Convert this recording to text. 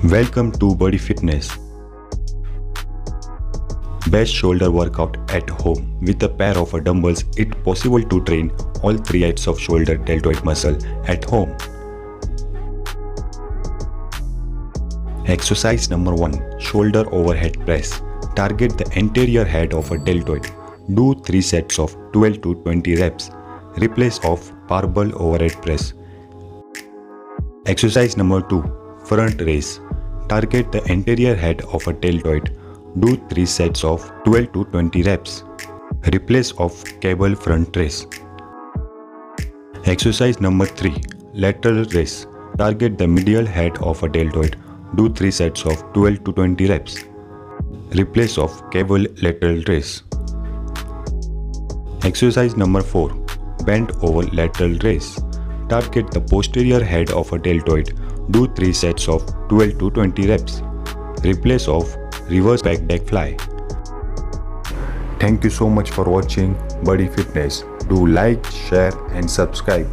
Welcome to Body Fitness. Best shoulder workout at home. With a pair of dumbbells, it's possible to train all three sides of shoulder deltoid muscle at home. Exercise number 1. Shoulder overhead press. Target the anterior head of a deltoid. Do 3 sets of 12 to 20 reps. Replace of barbell overhead press. Exercise number 2. Front raise. Target the anterior head of a deltoid. Do 3 sets of 12 to 20 reps. Replace of cable front raise. Exercise number 3. Lateral raise. Target the medial head of a deltoid. Do 3 sets of 12 to 20 reps. Replace of cable lateral raise. Exercise number 4. Bend over lateral raise. Target the posterior head of a deltoid. Do 3 sets of 12 to 20 reps. Replace of reverse back deck fly. Thank you so much for watching Body Fitness. Do like, share and subscribe.